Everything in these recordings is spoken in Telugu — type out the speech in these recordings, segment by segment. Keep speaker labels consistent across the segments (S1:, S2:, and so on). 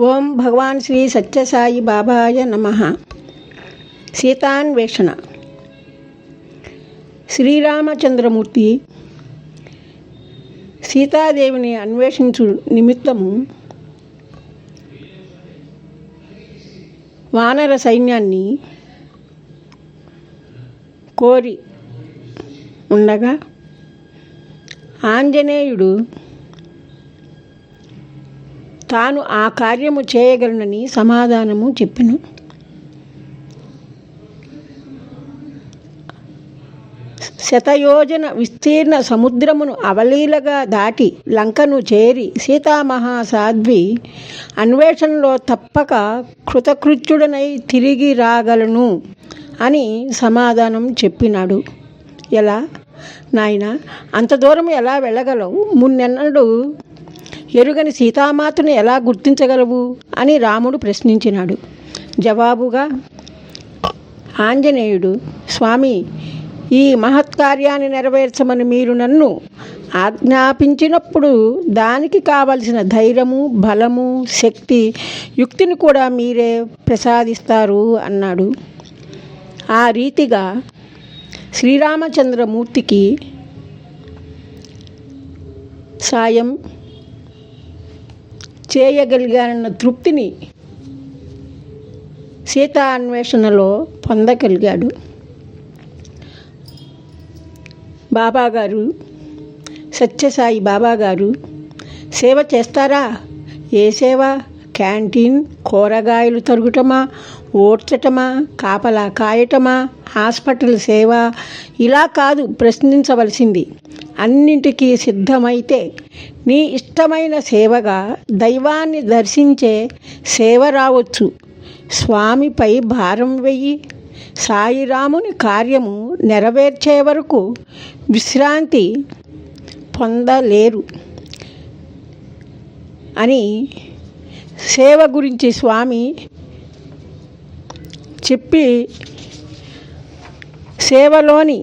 S1: ఓం భగవాన్ శ్రీ సత్యసాయి బాబాయ నమః. సీతాన్వేషణ. శ్రీరామచంద్రమూర్తి సీతాదేవిని అన్వేషించు నిమిత్తము వానర సైన్యాన్ని కోరి ఉండగా ఆంజనేయుడు తాను ఆ కార్యము చేయగలనని సమాధానము చెప్పెను. శతయోజన విస్తీర్ణ సముద్రమును అవలీలగా దాటి లంకను చేరి సీతామహాసాధ్వి అన్వేషణలో తప్పక కృతకృత్యుడనై తిరిగి రాగలను అని సమాధానం చెప్పినాడు. ఎలా నాయనా, అంత దూరం ఎలా వెళ్ళగలవు? మున్నెన్నడు ఎరుగని సీతామాతను ఎలా గుర్తించగలవు అని రాముడు ప్రశ్నించినాడు. జవాబుగా ఆంజనేయుడు, స్వామి, ఈ మహత్కార్యాన్ని నెరవేర్చమని మీరు నన్ను ఆజ్ఞాపించినప్పుడు దానికి కావలసిన ధైర్యము, బలము, శక్తి, యుక్తిని కూడా మీరే ప్రసాదిస్తారు అన్నాడు. ఆ రీతిగా శ్రీరామచంద్రమూర్తికి సాయం చేయగలిగానన్న తృప్తిని సీతా అన్వేషణలో పొందగలిగాడు. బాబాగారు, సత్యసాయి బాబాగారు సేవ చేస్తారా? ఏ సేవ? క్యాంటీన్, కూరగాయలు తరుగుటమా, ఓడ్చటమా, కాపలా కాయటమా, హాస్పిటల్ సేవ? ఇలా కాదు ప్రశ్నించవలసింది. అన్నింటికీ సిద్ధమైతే నీ ఇష్టమైన సేవగా దైవాన్ని దర్శించే సేవ రావచ్చు. స్వామిపై భారం వెయ్యి సాయిరాముని కార్యము నెరవేర్చే వరకు విశ్రాంతి పొందలేరు అని సేవ గురించి స్వామి చెప్పి సేవలోని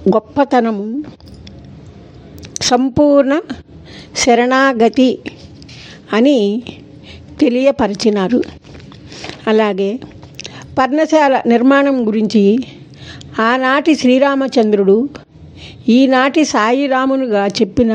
S1: గొప్పతనము సంపూర్ణ శరణాగతి అని తెలియపరిచినారు. అలాగే పర్ణశాల నిర్మాణం గురించి ఆనాటి శ్రీరామచంద్రుడు ఈనాటి సాయిరామునుగా చెప్పిన